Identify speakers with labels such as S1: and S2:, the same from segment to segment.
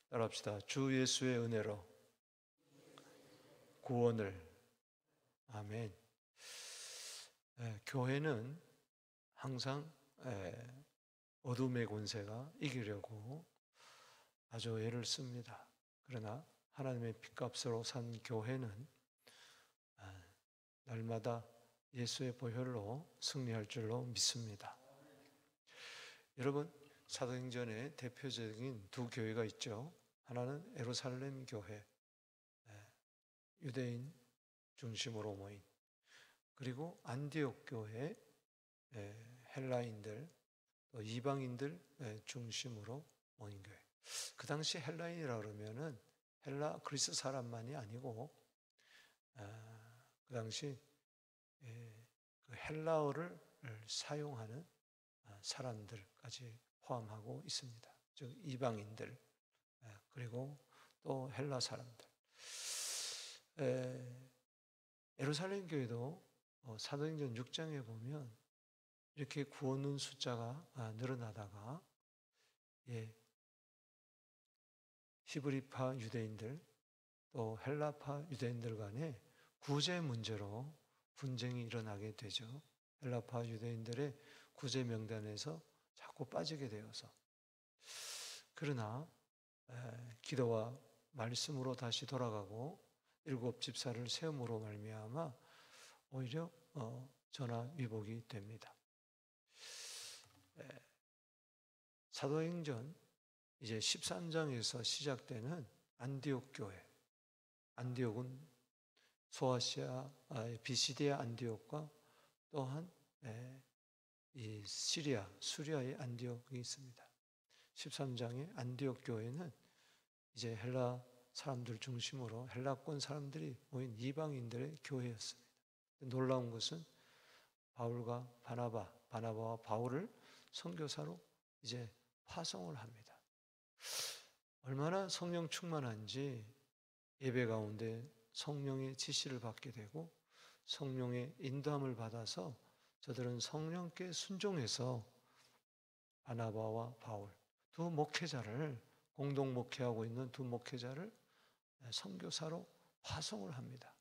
S1: 따라합시다. 주 예수의 은혜로 구원을. 아멘. 교회는 항상 어둠의 권세가 이기려고 아주 애를 씁니다. 그러나 하나님의 핏값으로 산 교회는 날마다 예수의 보혈로 승리할 줄로 믿습니다. 여러분, 사도행전에 대표적인 두 교회가 있죠. 하나는 예루살렘 교회, 유대인 중심으로 모인, 그리고 안디옥 교회, 헬라인들, 또 이방인들 중심으로 모인 교회. 그 당시 헬라인이라 그러면은 그리스 사람만이 아니고 그 당시 그 헬라어를 사용하는 사람들까지 포함하고 있습니다. 즉 이방인들, 그리고 또 헬라 사람들. 예루살렘 교회도 사도행전 6장에 보면 이렇게 구원은 숫자가 늘어나다가 히브리파 유대인들 또 헬라파 유대인들 간에 구제 문제로 분쟁이 일어나게 되죠. 헬라파 유대인들의 구제 명단에서 자꾸 빠지게 되어서. 그러나 기도와 말씀으로 다시 돌아가고 일곱 집사를 세움으로 말미암아 오히려 전화위복이 됩니다. 사도행전 이제 13장에서 시작되는 안디옥 교회. 안디옥은 소아시아, 비시디아 안디옥과 또한 이 수리아의 안디옥이 있습니다. 13장의 안디옥 교회는 이제 헬라 사람들 중심으로 헬라권 사람들이 모인 이방인들의 교회였습니다. 놀라운 것은 바울과 바나바와 바울을 선교사로 이제 파송을 합니다. 얼마나 성령 충만한지 예배 가운데 성령의 지시를 받게 되고 성령의 인도함을 받아서 저들은 성령께 순종해서 바나바와 바울 두 목회자를 공동 목회하고 있는 두 목회자를 선교사로 파송을 합니다.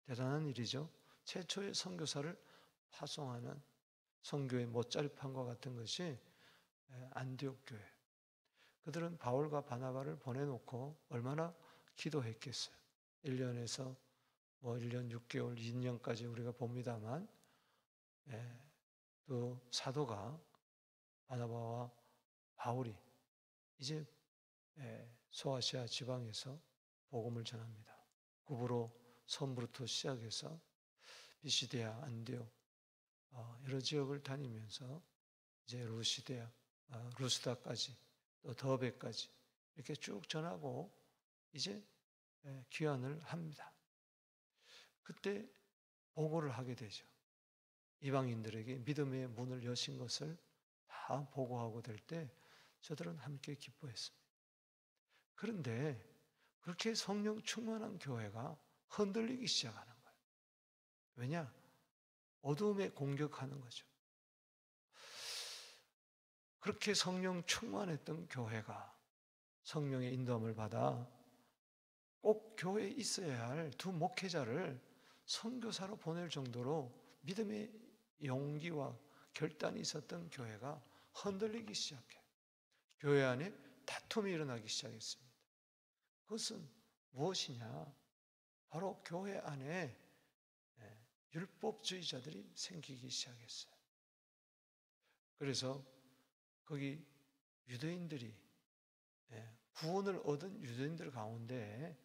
S1: 대단한 일이죠. 최초의 선교사를 파송하는 선교의 못자리판과 같은 것이 안디옥 교회. 그들은 바울과 바나바를 보내놓고 얼마나 기도했겠어요. 1년에서 1년 6개월, 2년까지 우리가 봅니다만 또 사도가 바나바와 바울이 이제 소아시아 지방에서 복음을 전합니다. 구브로 섬부터 시작해서 비시디아, 안디옥 여러 지역을 다니면서 이제 루스다까지 또 더베까지 이렇게 쭉 전하고 이제 귀환을 합니다. 그때 보고를 하게 되죠. 이방인들에게 믿음의 문을 여신 것을 다 보고하고 될 때 저들은 함께 기뻐했습니다. 그런데 그렇게 성령 충만한 교회가 흔들리기 시작하는 거예요. 왜냐? 어둠에 공격하는 거죠. 그렇게 성령 충만했던 교회가 성령의 인도함을 받아 꼭 교회에 있어야 할 두 목회자를 선교사로 보낼 정도로 믿음의 용기와 결단이 있었던 교회가 흔들리기 시작해요. 교회 안에 다툼이 일어나기 시작했습니다. 그것은 무엇이냐? 바로 교회 안에 율법주의자들이 생기기 시작했어요. 그래서 거기 유대인들이 구원을 얻은 유대인들 가운데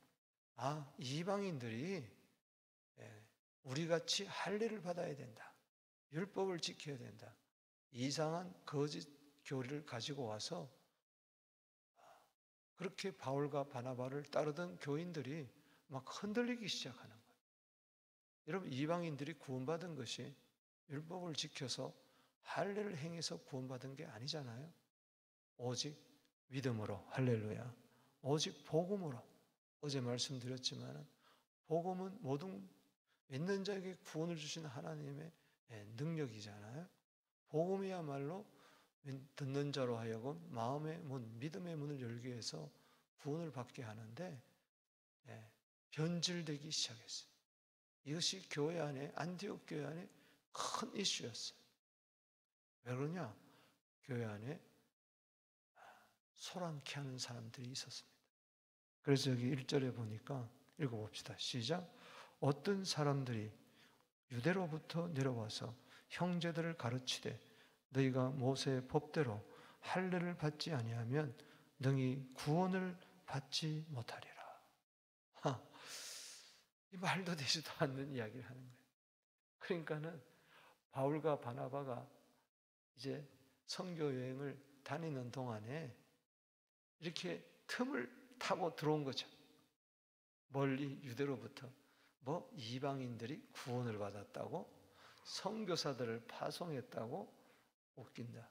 S1: 이방인들이 우리같이 할례를 받아야 된다. 율법을 지켜야 된다. 이상한 거짓 교리를 가지고 와서 그렇게 바울과 바나바를 따르던 교인들이 막 흔들리기 시작하는 거예요. 여러분, 이방인들이 구원받은 것이 율법을 지켜서 할례를 행해서 구원받은 게 아니잖아요. 오직 믿음으로, 할렐루야. 오직 복음으로. 어제 말씀드렸지만 복음은 모든 믿는 자에게 구원을 주신 하나님의 능력이잖아요. 복음이야말로 듣는 자로 하여금 마음의 문, 믿음의 문을 열기 위해서 구원을 받게 하는데 변질되기 시작했어요. 이것이 교회 안에, 안디옥 교회 안에 큰 이슈였어요. 왜 그러냐? 교회 안에 소란케 하는 사람들이 있었습니다. 그래서 여기 1절에 보니까 읽어봅시다. 시작. 어떤 사람들이 유대로부터 내려와서 형제들을 가르치되 너희가 모세의 법대로 할례를 받지 아니하면 너희 구원을 받지 못하리라. 이 말도 되지도 않는 이야기를 하는 거예요. 그러니까는 바울과 바나바가 이제 선교 여행을 다니는 동안에 이렇게 틈을 타고 들어온 거죠. 멀리 유대로부터 이방인들이 구원을 받았다고, 선교사들을 파송했다고. 웃긴다.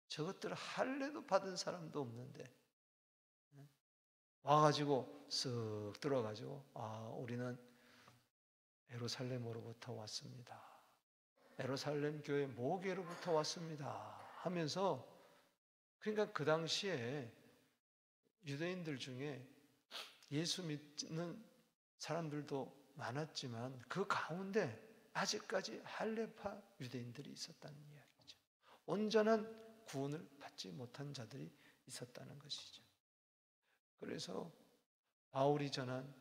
S1: 저것들 할례도 받은 사람도 없는데 와가지고 쓱 들어가지고 우리는 예루살렘으로부터 왔습니다. 예루살렘 교회 모교로부터 왔습니다 하면서, 그러니까 그 당시에 유대인들 중에 예수 믿는 사람들도 많았지만 그 가운데 아직까지 할례파 유대인들이 있었다는 이야기죠. 온전한 구원을 받지 못한 자들이 있었다는 것이죠. 그래서 바울이 전한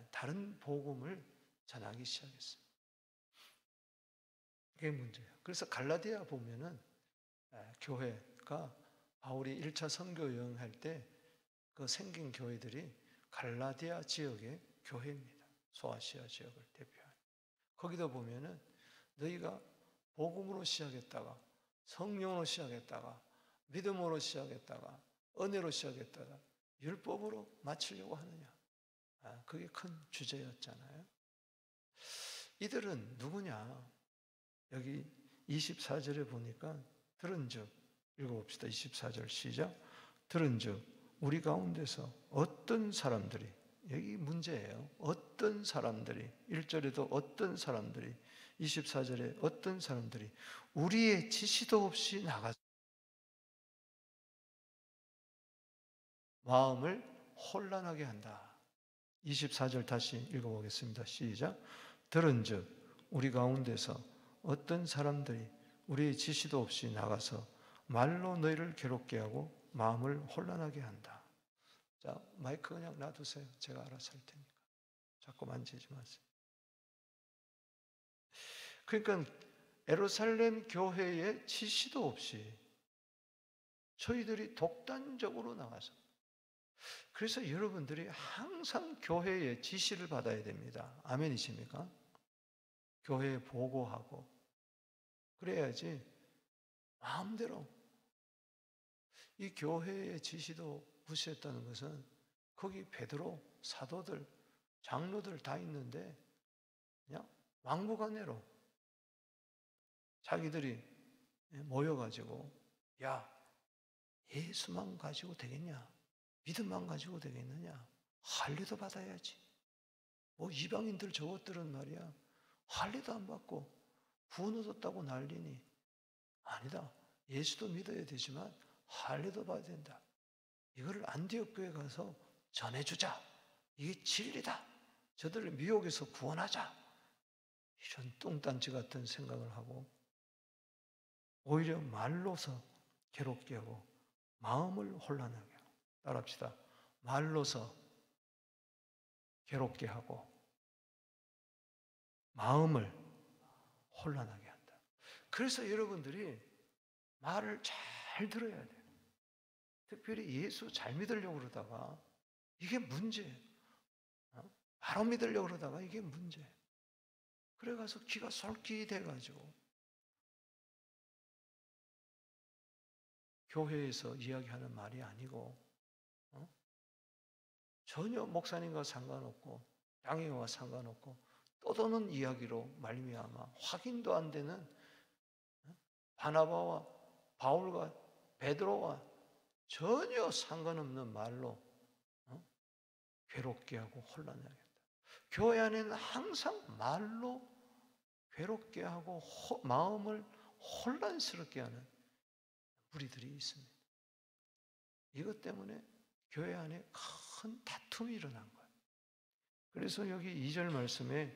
S1: 다른 복음을 전하기 시작했어요. 그게 문제예요. 그래서 갈라디아 보면은 교회가 바울이 1차 선교 여행할 때 그 생긴 교회들이 갈라디아 지역의 교회입니다. 소아시아 지역을 대표하는. 거기다 보면은 너희가 복음으로 시작했다가 성령으로 시작했다가 믿음으로 시작했다가 은혜로 시작했다가 율법으로 마치려고 하느냐. 그게 큰 주제였잖아요. 이들은 누구냐? 여기 24절에 보니까 들은즉, 읽어봅시다. 24절 시작. 들은즉 우리 가운데서 어떤 사람들이, 여기 문제예요. 어떤 사람들이, 1절에도 어떤 사람들이, 24절에 어떤 사람들이 우리의 지시도 없이 나가서 마음을 혼란하게 한다. 24절 다시 읽어보겠습니다. 시작. 들은즉 우리 가운데서 어떤 사람들이 우리의 지시도 없이 나가서 말로 너희를 괴롭게 하고 마음을 혼란하게 한다. 자, 마이크 그냥 놔두세요. 제가 알아서 할 테니까. 자꾸 만지지 마세요. 그러니까 예루살렘 교회의 지시도 없이 저희들이 독단적으로 나가서, 그래서 여러분들이 항상 교회의 지시를 받아야 됩니다. 아멘이십니까? 교회에 보고하고 그래야지 마음대로. 이 교회의 지시도 무시했다는 것은 거기 베드로, 사도들, 장로들 다 있는데 그냥 막무가내로 자기들이 모여가지고 야, 예수만 가지고 되겠냐? 믿음만 가지고 되겠느냐? 할례도 받아야지. 이방인들 저것들은 말이야 할례도 안 받고 구원 얻었다고 난리니. 아니다. 예수도 믿어야 되지만 할례도 받아야 된다. 이거를 안디옥 교회 가서 전해주자. 이게 진리다. 저들을 미혹에서 구원하자. 이런 뚱딴지 같은 생각을 하고 오히려 말로서 괴롭게 하고 마음을 혼란하게 하고. 따라합시다. 말로서 괴롭게 하고 마음을 혼란하게 한다. 그래서 여러분들이 말을 잘 들어야 돼요. 특별히 예수 잘 믿으려고 그러다가 이게 문제예요. 바로 믿으려고 그러다가 이게 문제예요. 그래가서 귀가 솔깃해가지고 교회에서 이야기하는 말이 아니고 전혀 목사님과 상관없고 양해와 상관없고 떠도는 이야기로 말미암아 확인도 안 되는 바나바와 바울과 베드로와 전혀 상관없는 말로 괴롭게 하고 혼란하게 한다. 교회 안에는 항상 말로 괴롭게 하고 마음을 혼란스럽게 하는 무리들이 있습니다. 이것 때문에 교회 안에 큰 다툼이 일어난 거예요. 그래서 여기 2절 말씀에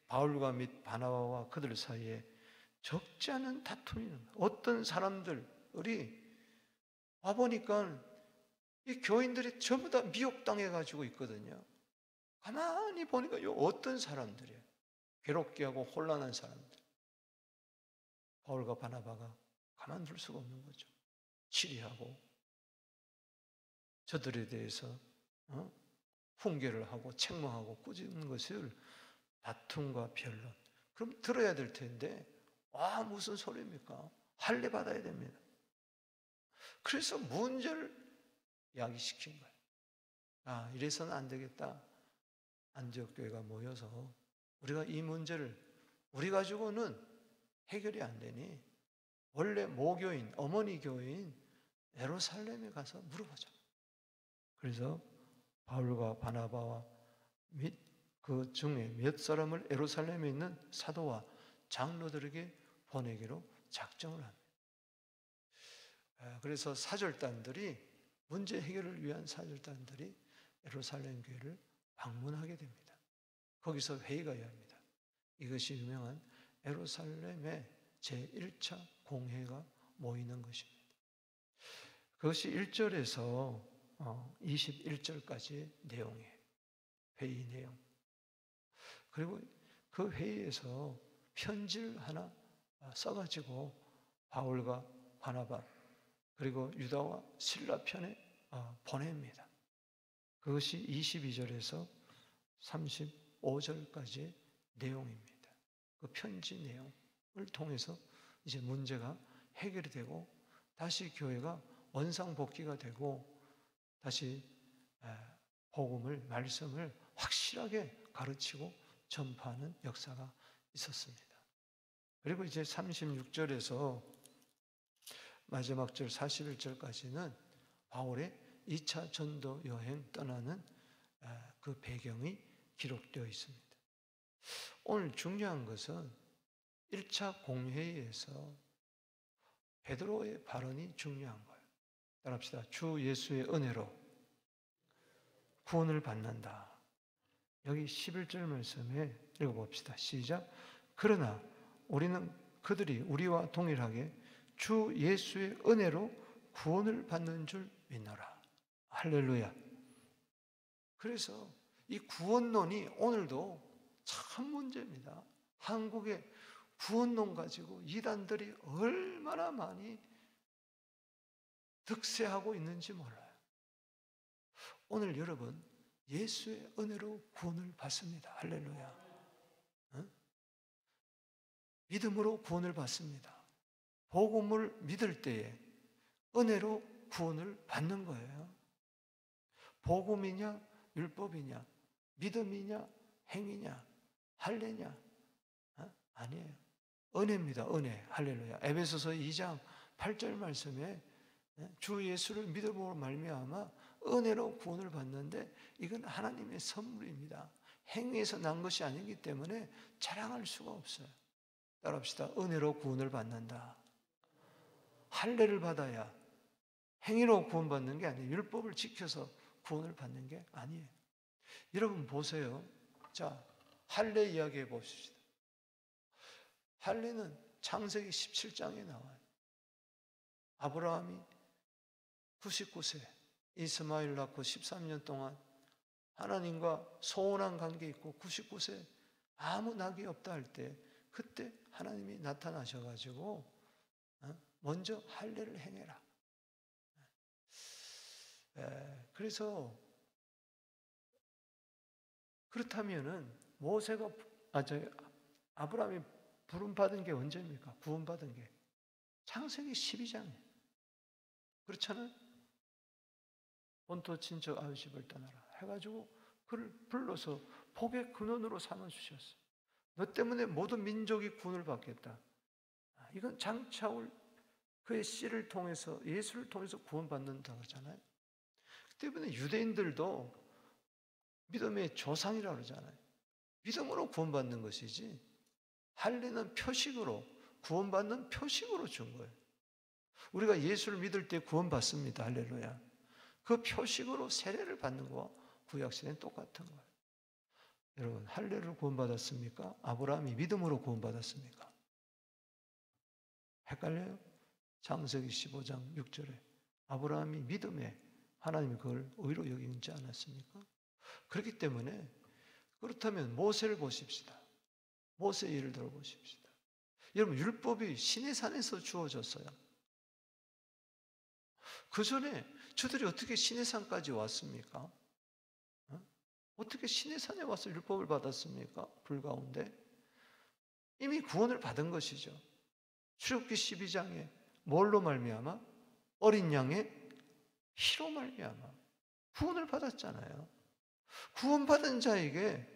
S1: 바울과 및 바나바와 그들 사이에 적지 않은 다툼이 있는 거예요. 어떤 사람들이 와보니까 이 교인들이 전부 다 미혹당해가지고 있거든요. 가만히 보니까 요 어떤 사람들이에요. 괴롭게 하고 혼란한 사람들. 바울과 바나바가 가만둘 수가 없는 거죠. 치리하고 저들에 대해서 훈계를 하고 책망하고 꾸짖는 것을 다툼과 변론. 그럼 들어야 될 텐데 무슨 소리입니까? 할례 받아야 됩니다. 그래서 문제를 야기시킨 거예요. 이래서는 안 되겠다. 안디옥 교회가 모여서 우리가 이 문제를 우리 가지고는 해결이 안 되니 원래 모교인, 어머니 교회인 예루살렘에 가서 물어보자. 그래서 바울과 바나바와 및 그 중에 몇 사람을 예루살렘에 있는 사도와 장로들에게 보내기로 작정을 합니다. 그래서 사절단들이 문제 해결을 위한 사절단들이 예루살렘 교회를 방문하게 됩니다. 거기서 회의가 열립니다. 이것이 유명한 예루살렘의 제1차 공회가 모이는 것입니다. 그것이 1절에서 21절까지의 내용이에요. 회의 내용. 그리고 그 회의에서 편지를 하나 써가지고 바울과 바나바 그리고 유다와 실라 편에 보냅니다. 그것이 22절에서 35절까지의 내용입니다. 그 편지 내용을 통해서 이제 문제가 해결이 되고 다시 교회가 원상복귀가 되고 다시 복음을, 말씀을 확실하게 가르치고 전파하는 역사가 있었습니다. 그리고 이제 36절에서 마지막 절 41절까지는 바울의 2차 전도 여행 떠나는 그 배경이 기록되어 있습니다. 오늘 중요한 것은 1차 공회의에서 베드로의 발언이 중요한 거예요. 따라합시다. 주 예수의 은혜로 구원을 받는다. 여기 11절 말씀에 읽어봅시다. 시작. 그러나 우리는 그들이 우리와 동일하게 주 예수의 은혜로 구원을 받는 줄 믿노라. 할렐루야. 그래서 이 구원론이 오늘도 참 문제입니다. 한국의 구원론 가지고 이단들이 얼마나 많이 득세하고 있는지 몰라요. 오늘 여러분 예수의 은혜로 구원을 받습니다. 할렐루야. 믿음으로 구원을 받습니다. 복음을 믿을 때에 은혜로 구원을 받는 거예요. 복음이냐 율법이냐 믿음이냐 행위냐 할례냐 아니에요. 은혜입니다. 은혜. 할렐루야. 에베소서 2장 8절 말씀에 주 예수를 믿음으로 말미암아 은혜로 구원을 받는데 이건 하나님의 선물입니다. 행위에서 난 것이 아니기 때문에 자랑할 수가 없어요. 따라합시다. 은혜로 구원을 받는다. 할례를 받아야 행위로 구원받는 게 아니에요. 율법을 지켜서 구원을 받는 게 아니에요. 여러분 보세요. 자, 할례 이야기해 봅시다. 할례는 창세기 17장에 나와요. 아브라함이 99세 이스마엘 낳고 13년 동안 하나님과 소원한 관계 있고 99세 아무 낙이 없다 할 때 그때 하나님이 나타나셔가지고 먼저 할례를 행해라. 그래서 그렇다면은 모세가 아브라함이 부름 받은 게 언제입니까? 구원 받은 게 창세기 12장이에요. 그렇잖아요. 본토 친척 아우집을 떠나라 해가지고 그를 불러서 복의 근원으로 삼아 주셨어요. 너 때문에 모든 민족이 구원을 받겠다. 이건 장차올 그의 씨를 통해서 예수를 통해서 구원받는다고 하잖아요. 그 때문에 유대인들도 믿음의 조상이라고 그러잖아요. 믿음으로 구원받는 것이지 할례는 표식으로 구원받는 표식으로 준 거예요. 우리가 예수를 믿을 때 구원받습니다. 할렐루야. 그 표식으로 세례를 받는 거와 구약시대는 똑같은 거예요. 여러분, 할례를 구원받았습니까? 아브라함이 믿음으로 구원받았습니까? 헷갈려요? 창세기 15장 6절에 아브라함이 믿음에 하나님이 그걸 의로 여기지 않았습니까? 그렇기 때문에 그렇다면 모세를 보십시다. 모세의 일을 들어보십시다. 여러분, 율법이 시내산에서 주어졌어요. 그 전에 저들이 어떻게 시내산까지 왔습니까? 어떻게 시내산에 와서 율법을 받았습니까? 불 가운데 이미 구원을 받은 것이죠. 출애굽기 12장에 뭘로 말미암아? 어린 양의 피로 말미암아 구원을 받았잖아요. 구원받은 자에게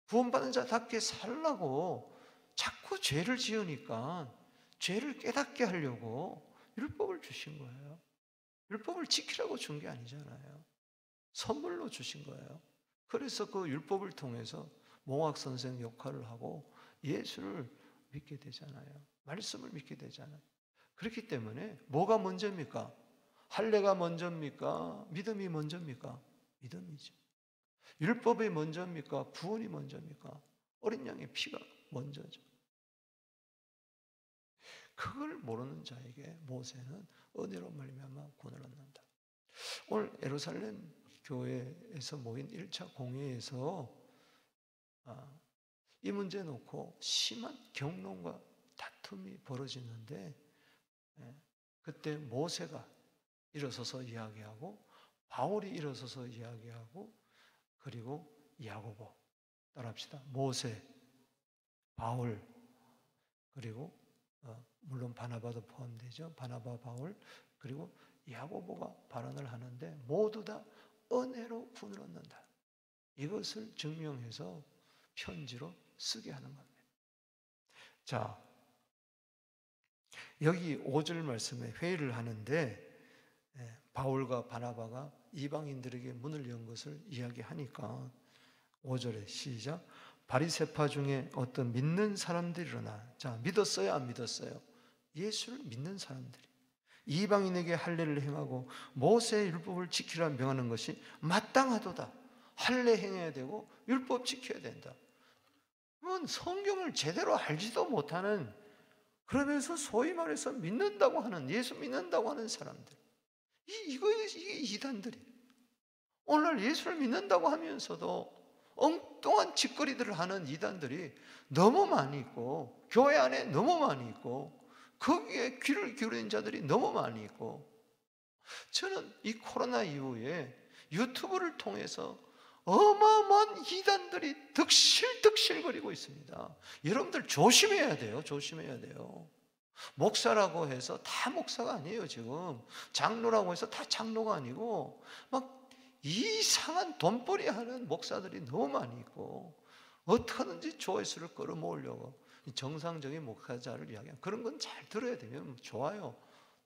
S1: 구원받은 자답게 살라고 자꾸 죄를 지으니까 죄를 깨닫게 하려고 율법을 주신 거예요. 율법을 지키라고 준 게 아니잖아요. 선물로 주신 거예요. 그래서 그 율법을 통해서 몽학 선생 역할을 하고 예수를 믿게 되잖아요. 말씀을 믿게 되잖아요. 그렇기 때문에 뭐가 먼저입니까? 할례가 먼저입니까? 믿음이 먼저입니까? 믿음이죠. 율법이 먼저입니까? 구원이 먼저입니까? 어린 양의 피가 먼저죠. 그걸 모르는 자에게 모세는 은혜로 말미암아 구원을 얻는다. 오늘 예루살렘 교회에서 모인 1차 공회에서 이 문제 놓고 심한 경론과 다툼이 벌어지는데 그때 모세가 일어서서 이야기하고 바울이 일어서서 이야기하고 그리고 야고보 따라합시다. 모세, 바울 그리고 물론 바나바도 포함되죠. 바나바, 바울 그리고 야고보가 발언을 하는데 모두 다 은혜로 구원을 얻는다. 이것을 증명해서 편지로 쓰게 하는 겁니다. 자, 여기 5절 말씀에 회의를 하는데 바울과 바나바가 이방인들에게 문을 연 것을 이야기하니까 5절에 시작. 바리새파 중에 어떤 믿는 사람들이 일어나. 자, 믿었어요? 안 믿었어요? 예수를 믿는 사람들이 이방인에게 할례를 행하고 모세의 율법을 지키라 명하는 것이 마땅하도다. 할례 행해야 되고 율법 지켜야 된다. 그건 성경을 제대로 알지도 못하는, 그러면서 소위 말해서 믿는다고 하는, 예수 믿는다고 하는 사람들, 이게 이단들이 오늘 예수를 믿는다고 하면서도 엉뚱한 짓거리들을 하는 이단들이 너무 많이 있고, 교회 안에 너무 많이 있고, 거기에 귀를 기울이는 자들이 너무 많이 있고, 저는 이 코로나 이후에 유튜브를 통해서 어마어마한 이단들이 득실득실거리고 있습니다. 여러분들 조심해야 돼요. 조심해야 돼요. 목사라고 해서 다 목사가 아니에요. 지금 장로라고 해서 다 장로가 아니고 막 이상한 돈벌이 하는 목사들이 너무 많이 있고, 어떻게 하든지 조회수를 끌어모으려고 정상적인 목사자를 이야기하는 그런 건 잘 들어야 되면 좋아요.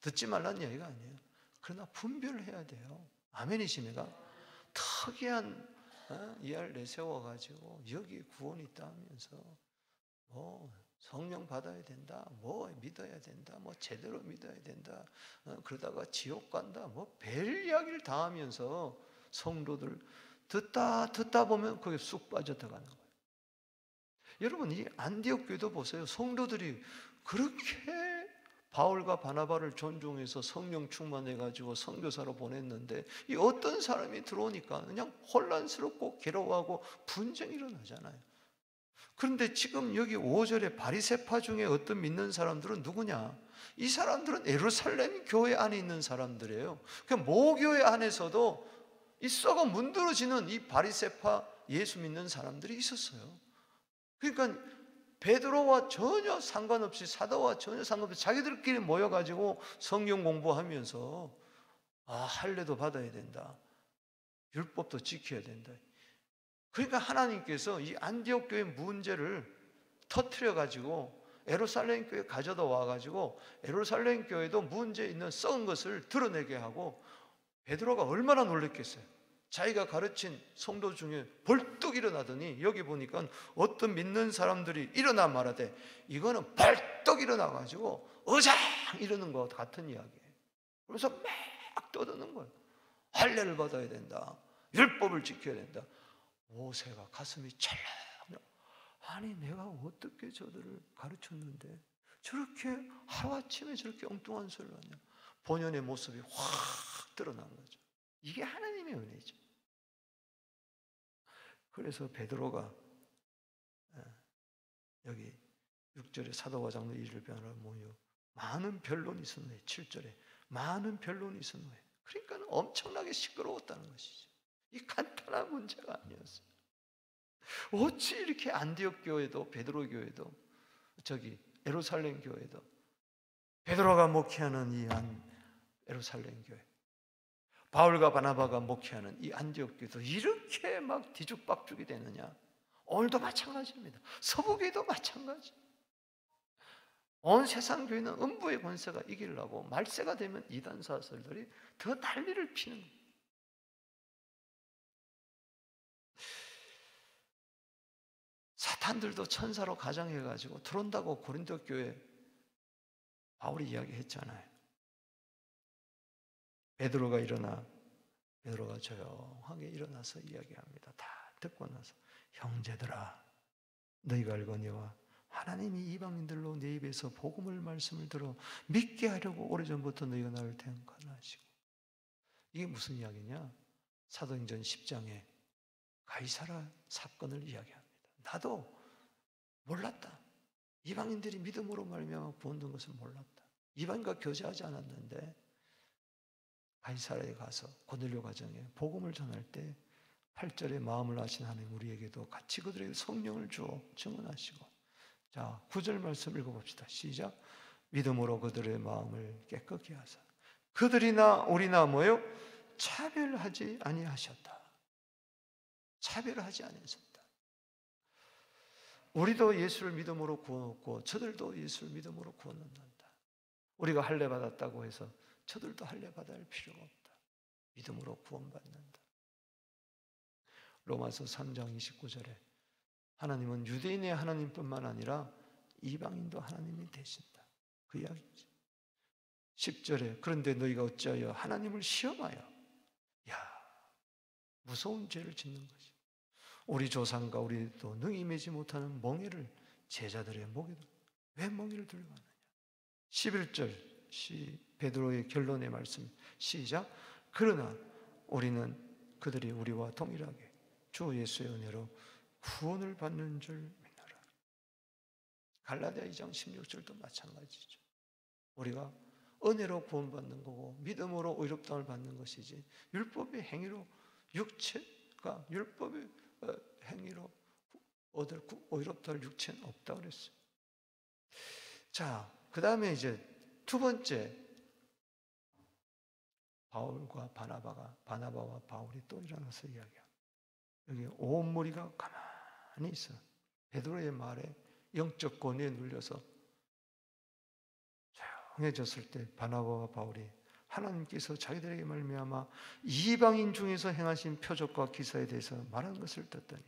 S1: 듣지 말라는 이야기가 아니에요. 그러나 분별을 해야 돼요. 아멘이십니까? 특이한 이할 내세워가지고 여기 구원이 있다 하면서 뭐 성령 받아야 된다, 뭐 믿어야 된다, 뭐 제대로 믿어야 된다, 그러다가 지옥 간다, 뭐 별 이야기를 다 하면서 성도들 듣다 보면 거기에 쑥 빠져들어가는 거예요. 여러분, 이 안디옥 교회도 보세요. 성도들이 그렇게 바울과 바나바를 존중해서 성령 충만해가지고 선교사로 보냈는데 이 어떤 사람이 들어오니까 그냥 혼란스럽고 괴로워하고 분쟁이 일어나잖아요. 그런데 지금 여기 5절에 바리새파 중에 어떤 믿는 사람들은 누구냐? 이 사람들은 예루살렘 교회 안에 있는 사람들이에요. 그냥 모교회 안에서도 이 썩어 문드러지는 이 바리새파 예수 믿는 사람들이 있었어요. 그러니까 베드로와 전혀 상관없이, 사도와 전혀 상관없이 자기들끼리 모여가지고 성경 공부하면서 할례도 받아야 된다, 율법도 지켜야 된다. 그러니까 하나님께서 이 안디옥 교회 문제를 터뜨려가지고 예루살렘 교회 가져다 와가지고 예루살렘 교회도 문제 있는 썩은 것을 드러내게 하고, 베드로가 얼마나 놀랬겠어요. 자기가 가르친 성도 중에 벌떡 일어나더니 여기 보니까 어떤 믿는 사람들이 일어나 말하되 이거는 벌떡 일어나가지고 어장 이러는 것 같은 이야기예요. 그래서 막 떠드는 거예요. 할례를 받아야 된다. 율법을 지켜야 된다. 모세가 가슴이 찰랑. 아니 내가 어떻게 저들을 가르쳤는데 저렇게 하루아침에 저렇게 엉뚱한 소리를 하냐. 본연의 모습이 확 드러난 거죠. 이게 하나님의 은혜죠. 그래서 베드로가 여기 6절에 사도와 장로 이를 변하라 모여 많은 변론이 있은 후에 7절에 많은 변론이 있은 후에 그러니까 엄청나게 시끄러웠다는 것이죠. 이 간단한 문제가 아니었어요. 어찌 이렇게 안디옥 교회도 베드로 교회도 저기 예루살렘 교회도 베드로가 목회하는 이 예루살렘 교회 바울과 바나바가 목회하는 이 안디옥 교회도 이렇게 막 뒤죽박죽이 되느냐. 오늘도 마찬가지입니다. 서부교회도 마찬가지. 온 세상 교회는 음부의 권세가 이기려고 말세가 되면 이단 사설들이 더 난리를 피는 거예요. 사탄들도 천사로 가장해가지고 들어온다고 고린도 교회 바울이 이야기했잖아요. 베드로가 조용하게 일어나서 이야기합니다. 다 듣고 나서 형제들아 너희가 알거니와 하나님이 이방인들로 내 입에서 복음을 말씀을 들어 믿게 하려고 오래전부터 너희가 나를 택하시고. 이게 무슨 이야기냐? 사도행전 10장에 가이사라 사건을 이야기합니다. 나도 몰랐다. 이방인들이 믿음으로 말미암아 구원된 것을 몰랐다. 이방인과 교제하지 않았는데 가이사라에 가서 고넬료 가정에 복음을 전할 때 8절에 마음을 아신 하나님 우리에게도 같이 그들에게 성령을 주어 증언하시고. 자, 9절 말씀 읽어봅시다. 시작. 믿음으로 그들의 마음을 깨끗게 하사 그들이나 우리나 뭐요? 차별하지 아니하셨다. 차별하지 아니하셨다. 우리도 예수를 믿음으로 구원받고 저들도 예수를 믿음으로 구원받는다. 우리가 할례 받았다고 해서 저들도 할례 받을 필요가 없다. 믿음으로 구원받는다. 로마서 3장 29절에 하나님은 유대인의 하나님뿐만 아니라 이방인도 하나님이 되신다. 그 이야기죠. 10절에 그런데 너희가 어찌하여 하나님을 시험하여 무서운 죄를 짓는 것이 우리 조상과 우리도 능히 매지 못하는 멍에를 제자들의 목에도 왜 멍에를 들고 가느냐. 11절 베드로의 결론의 말씀 시작. 그러나 우리는 그들이 우리와 동일하게 주 예수의 은혜로 구원을 받는 줄 믿노라. 갈라디아 2장 16절도 마찬가지죠. 우리가 은혜로 구원받는 거고 믿음으로 의롭다함을 받는 것이지 율법의 행위로 육체가 율법의 행위로 얻을 의롭다할 육체는 없다 그랬어요. 자, 그 다음에 이제 두 번째 바울과 바나바와 바울이 또 일어나서 이야기합니다. 여기 온 무리가 가만히 있어. 베드로의 말에 영적 권위에 눌려서 조용해졌을 때 바나바와 바울이 하나님께서 자기들에게 말미암아 이방인 중에서 행하신 표적과 기사에 대해서 말한 것을 듣더니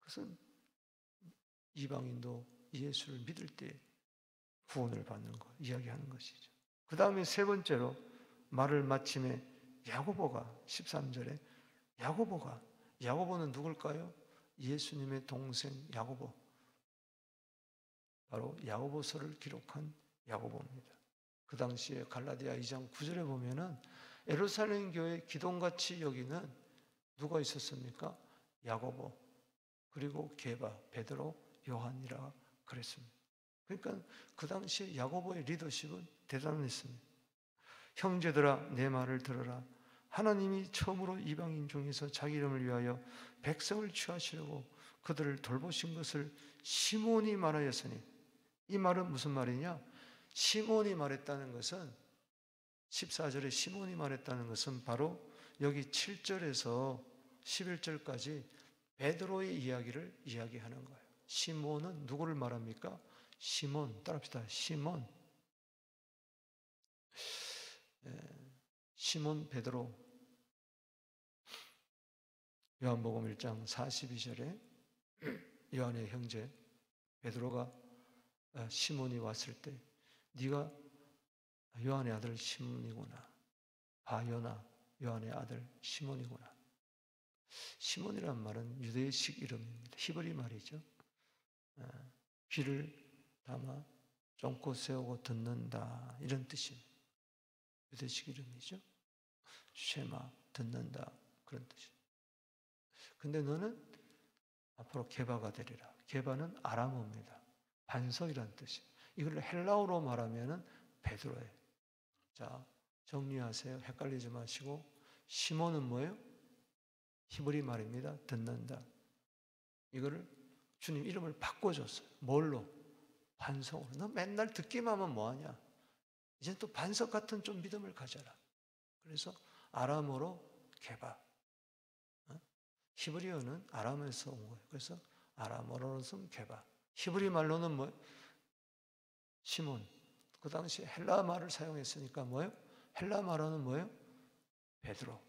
S1: 그것은 이방인도 예수를 믿을 때 구원을 받는 것 이야기하는 것이죠. 그 다음에 세 번째로 말을 마침에 야고보가 13절에 야고보는 누굴까요? 예수님의 동생 야고보, 바로 야고보서를 기록한 야고보입니다. 그 당시에 갈라디아 2장 9절에 보면은 예루살렘 교회 기둥같이 여기는 누가 있었습니까? 야고보, 그리고 게바, 베드로, 요한이라 그랬습니다. 그러니까 그 당시에 야고보의 리더십은 대단했습니다. 형제들아 내 말을 들어라. 하나님이 처음으로 이방인 중에서 자기 이름을 위하여 백성을 취하시려고 그들을 돌보신 것을 시몬이 말하였으니. 이 말은 무슨 말이냐? 시몬이 말했다는 것은 14절에 시몬이 말했다는 것은 바로 여기 7절에서 11절까지 베드로의 이야기를 이야기하는 거예요. 시몬은 누구를 말합니까? 시몬, 따라합시다. 시몬 베드로. 요한복음 1장 42절에 요한의 형제 베드로가 시몬이 왔을 때 네가 요한의 아들 시몬이구나. 바요나 요한의 아들 시몬이구나. 시몬이란 말은 유대식 이름입니다. 히브리 말이죠. 귀를 담아 쫑고 세우고 듣는다, 이런 뜻입니다. 유대식 이름이죠. 쉐마, 듣는다, 그런 뜻입니다. 근데 너는 앞으로 게바가 되리라. 게바는 아람어입니다. 반석이라는 뜻이에요. 이걸 헬라어로 말하면 베드로예요. 자, 정리하세요. 헷갈리지 마시고. 시몬은 뭐예요? 히브리 말입니다. 듣는다. 이거를 주님 이름을 바꿔줬어요. 뭘로? 반석으로. 너 맨날 듣기만 하면 뭐하냐? 이제 또 반석 같은 좀 믿음을 가져라. 그래서 아람어로 게바. 히브리어는 아람에서 온 거예요. 그래서 아람어로는 게바. 히브리 말로는 뭐예요? 시몬. 그 당시 헬라 말을 사용했으니까 뭐예요? 헬라 말로는 뭐예요? 베드로.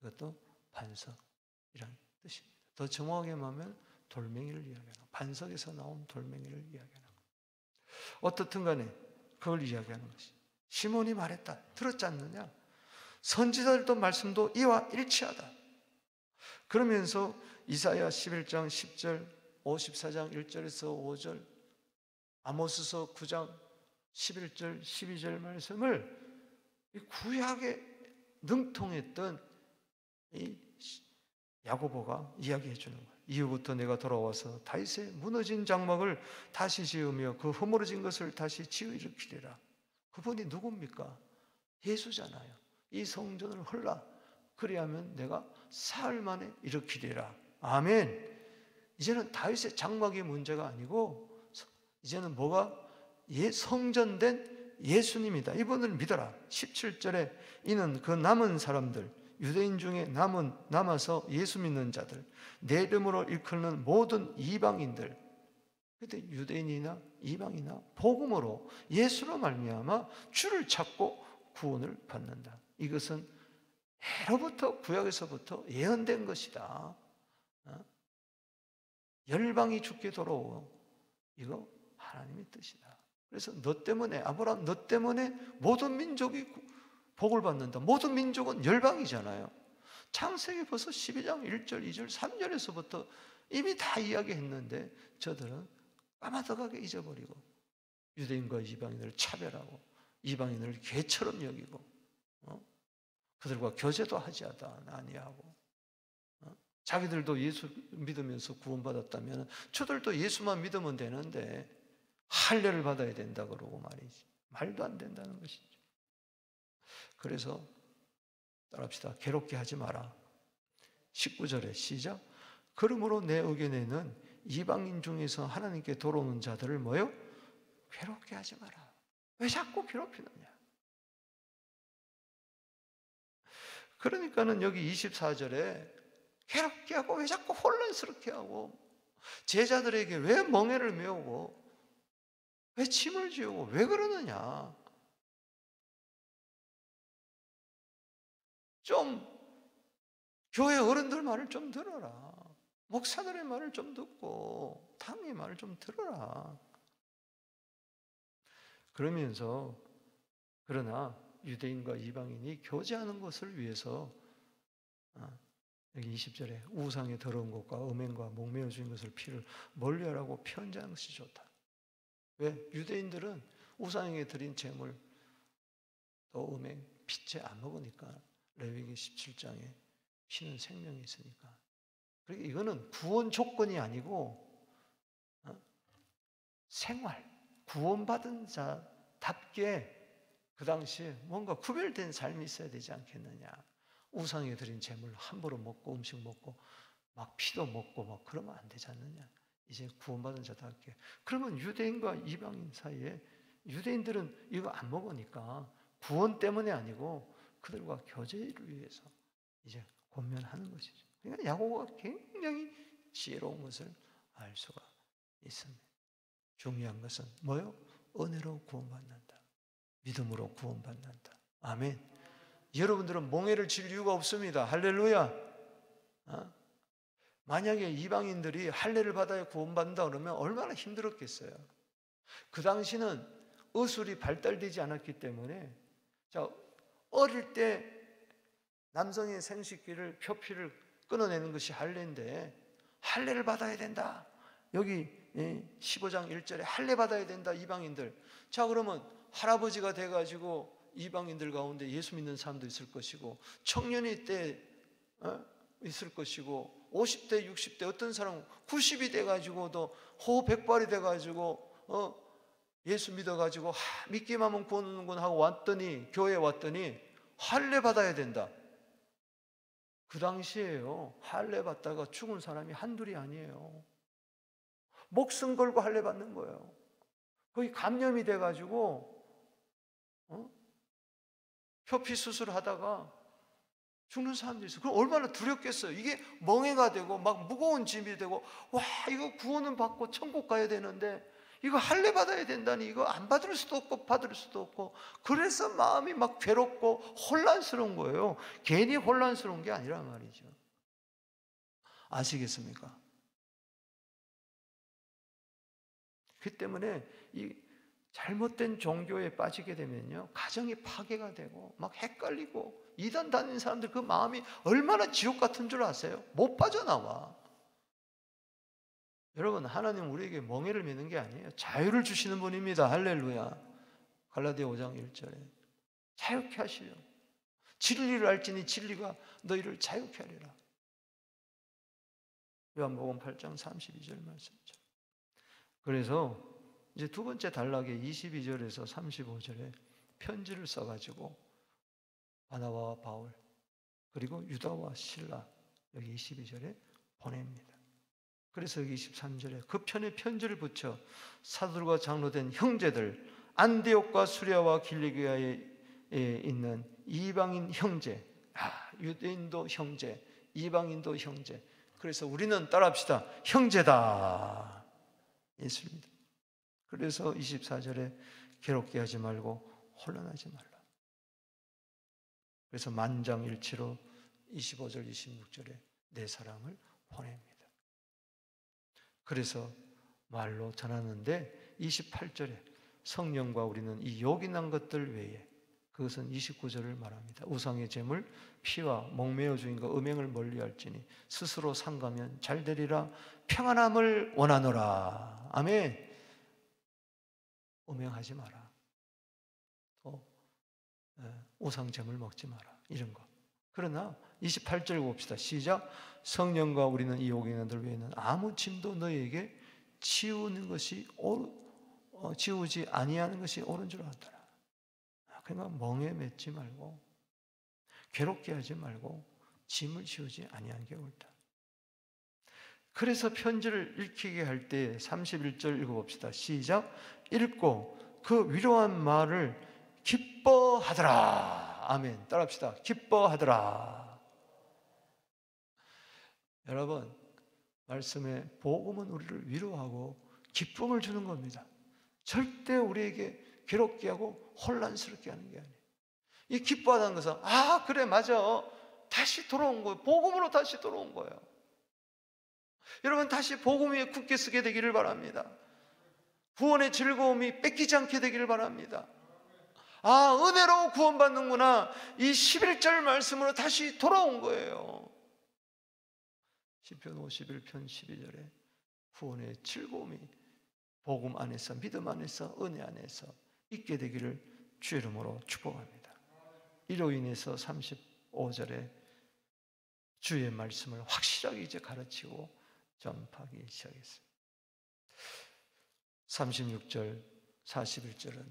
S1: 이것도 반석이란 뜻입니다. 더 정확하게 말하면 돌멩이를 이야기하는 거예요. 반석에서 나온 돌멩이를 이야기하는 거예요. 어떻든 간에 그걸 이야기하는 것이. 시몬이 말했다. 들었지 않느냐? 선지자들도 말씀도 이와 일치하다. 그러면서 이사야 11장 10절, 54장 1절에서 5절, 아모스서 9장 11절, 12절 말씀을 구약에 능통했던 이 야고보가 이야기해 주는 거예요. 이후부터 내가 돌아와서 다윗의 무너진 장막을 다시 지으며 그 허물어진 것을 다시 지어 일으키리라. 그분이 누굽니까? 예수잖아요. 이 성전을 헐라. 그리하면 내가 사흘 만에 일으키리라. 아멘. 이제는 다윗의 장막이 문제가 아니고 이제는 뭐가? 성전된 예수님이다. 이분을 믿어라. 17절에 이는 그 남은 사람들, 유대인 중에 남아서 예수 믿는 자들, 내 이름으로 일컫는 모든 이방인들. 그때 유대인이나 이방이나 복음으로 예수로 말미암아 주를 찾고 구원을 받는다. 이것은 예로부터 구약에서부터 예언된 것이다. 열방이 죽게 돌아오고 이거 하나님의 뜻이다. 그래서 너 때문에 아브라함 너 때문에 모든 민족이 복을 받는다. 모든 민족은 열방이잖아요. 창세기 벌써 12장 1절, 2절, 3절에서부터 이미 다 이야기했는데 저들은 까마득하게 잊어버리고 유대인과 이방인을 차별하고 이방인을 개처럼 여기고 그들과 교제도 하지 아니하고 자기들도 예수 믿으면서 구원받았다면 저들도 예수만 믿으면 되는데 할례를 받아야 된다 그러고 말이지. 말도 안 된다는 것이죠. 그래서 따라합시다. 괴롭게 하지 마라. 19절에 시작. 그러므로 내 의견에는 이방인 중에서 하나님께 돌아오는 자들을 뭐요? 괴롭게 하지 마라. 왜 자꾸 괴롭히느냐? 그러니까는 여기 24절에 괴롭게 하고 왜 자꾸 혼란스럽게 하고 제자들에게 왜 멍에를 메우고 왜 침을 지우고 왜 그러느냐? 좀 교회 어른들 말을 좀 들어라. 목사들의 말을 좀 듣고 당의 말을 좀 들어라. 그러면서 그러나 유대인과 이방인이 교제하는 것을 위해서 여기 20절에 우상의 더러운 것과 음행과 목매어 주는 것을 피를 멀리하라고 편지하는 것이 좋다. 왜? 유대인들은 우상에게 드린 제물 또 음행, 피채 안 먹으니까 레위기 17장에 피는 생명이 있으니까. 그러니까 이거는 구원 조건이 아니고 생활, 구원받은 자답게 그 당시에 뭔가 구별된 삶이 있어야 되지 않겠느냐. 우상에 드린 제물 함부로 먹고 음식 먹고 막 피도 먹고 막 그러면 안 되지 않느냐. 이제 구원받은 자답게. 그러면 유대인과 이방인 사이에 유대인들은 이거 안 먹으니까 구원 때문에 아니고 그들과 교제를 위해서 이제 권면하는 것이죠. 그러니까 야고보가 굉장히 지혜로운 것을 알 수가 있습니다. 중요한 것은 뭐요? 은혜로 구원받는다. 믿음으로 구원받는다. 아멘. 여러분들은 멍에를 질 이유가 없습니다. 할렐루야. 만약에 이방인들이 할례를 받아야 구원받는다 그러면 얼마나 힘들었겠어요. 그 당시는 의술이 발달되지 않았기 때문에 자, 어릴 때 남성의 생식기를 표피를 끊어내는 것이 할례인데 할례를 받아야 된다. 여기 15장 1절에 할례 받아야 된다 이방인들. 자, 그러면 할아버지가 돼가지고 이방인들 가운데 예수 믿는 사람도 있을 것이고, 청년이 때 있을 것이고, 50대 60대 어떤 사람은 90이 돼가지고도 호백발이 돼가지고 예수 믿어가지고 믿기만 하면 구원하는군 하고 왔더니, 교회에 왔더니 할례 받아야 된다. 그 당시에요, 할례 받다가 죽은 사람이 한둘이 아니에요. 목숨 걸고 할례 받는 거예요. 거기 감염이 돼가지고 표피 수술하다가 죽는 사람들이 있어요. 그럼 얼마나 두렵겠어요. 이게 멍해가 되고 막 무거운 짐이 되고, 와, 이거 구원은 받고 천국 가야 되는데 이거 할례 받아야 된다니, 이거 안 받을 수도 없고 받을 수도 없고, 그래서 마음이 막 괴롭고 혼란스러운 거예요. 괜히 혼란스러운 게 아니라 말이죠. 아시겠습니까? 그 때문에 이 잘못된 종교에 빠지게 되면요, 가정이 파괴가 되고 막 헷갈리고, 이단 다니는 사람들 그 마음이 얼마나 지옥 같은 줄 아세요? 못 빠져나와. 여러분, 하나님 우리에게 멍에를 매는 게 아니에요. 자유를 주시는 분입니다. 할렐루야. 갈라디아 5장 1절에 자유케 하시려. 진리를 알지니 진리가 너희를 자유케 하리라. 요한복음 8장 32절 말씀이죠. 그래서 이제 두 번째 단락에 22절에서 35절에 편지를 써가지고 바나바와 바울 그리고 유다와 실라, 여기 22절에 보냅니다. 그래서 여기 23절에 그 편에 편지를 붙여 사도들과 장로된 형제들, 안디옥과 수리아와 길리기아에 있는 이방인 형제, 유대인도 형제, 이방인도 형제. 그래서 우리는 따라합시다. 형제다. 있습니다. 그래서 24절에 괴롭게 하지 말고 혼란하지 말라. 그래서 만장일치로 25절 26절에 내 사랑을 보냅니다. 그래서 말로 전하는데 28절에 성령과 우리는 이 요긴한 것들 외에, 그것은 29절을 말합니다. 우상의 제물, 피와 목매어 주인 것 음행을 멀리할지니 스스로 상가면 잘되리라. 평안함을 원하노라. 아멘. 음행하지 마라. 또 우상 제물 먹지 마라. 이런 거. 그러나 28절 봅시다. 시작. 성령과 우리는 이 요긴한들 외에는 아무 짐도 너희에게 지우는 것이 지우지 아니하는 것이 옳은 줄 알았더라. 그러니까 멍에 맺지 말고 괴롭게 하지 말고 짐을 지우지 아니하는 게 옳다. 그래서 편지를 읽히게 할 때 31절 읽어봅시다. 시작. 읽고 그 위로한 말을 기뻐하더라. 아멘. 따라합시다. 기뻐하더라. 여러분, 말씀의 복음은 우리를 위로하고 기쁨을 주는 겁니다. 절대 우리에게 괴롭게 하고 혼란스럽게 하는 게 아니에요. 이 기뻐하다는 것은 그래 맞아, 다시 돌아온 거예요. 복음으로 다시 돌아온 거예요. 여러분, 다시 복음 위에 굳게 서게 되기를 바랍니다. 구원의 즐거움이 뺏기지 않게 되기를 바랍니다. 은혜로 구원받는구나, 이 11절 말씀으로 다시 돌아온 거예요. 시편 51편 12절에 구원의 즐거움이 복음 안에서, 믿음 안에서, 은혜 안에서 있게 되기를 주의 이름으로 축복합니다. 이로 인해서 35절에 주의 말씀을 확실하게 이제 가르치고 전파하기 시작했습니다. 36절, 41절은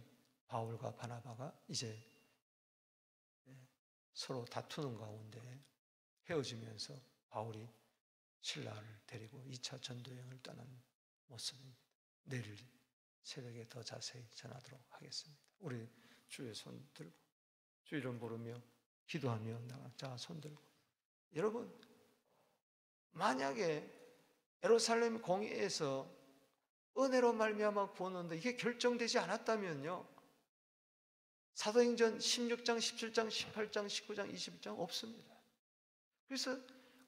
S1: 바울과 바나바가 이제 서로 다투는 가운데 헤어지면서 바울이 신라를 데리고 2차 전도여행을 떠난 모습입니다. 내일 새벽에 더 자세히 전하도록 하겠습니다. 우리 주의 손 들고 주 이름 부르며 기도하며 자, 손 들고. 여러분, 만약에 예루살렘 공의에서 은혜로 말미암아 구원한다, 이게 결정되지 않았다면요, 사도행전 16장, 17장, 18장, 19장, 20장 없습니다. 그래서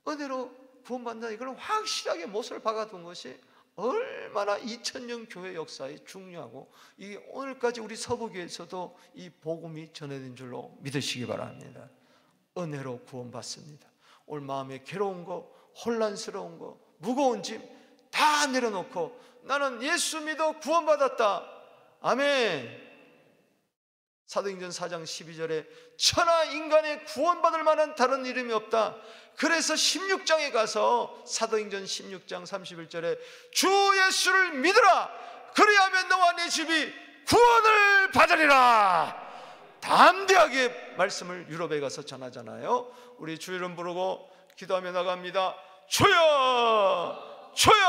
S1: 은혜로 구원받는다, 이걸 확실하게 못을 박아둔 것이 얼마나 2000년 교회 역사에 중요하고, 이 오늘까지 우리 서부교에서도 이 복음이 전해진 줄로 믿으시기 바랍니다. 은혜로 구원받습니다. 오늘 마음에 괴로운 거, 혼란스러운 거, 무거운 짐 다 내려놓고 나는 예수 믿어 구원받았다. 아멘. 사도행전 4장 12절에 천하 인간의 구원받을 만한 다른 이름이 없다. 그래서 16장에 가서 사도행전 16장 31절에 주 예수를 믿으라. 그리하면 너와 네 집이 구원을 받으리라. 담대하게 말씀을 유럽에 가서 전하잖아요. 우리 주 이름 부르고 기도하며 나갑니다. 주여, 주여.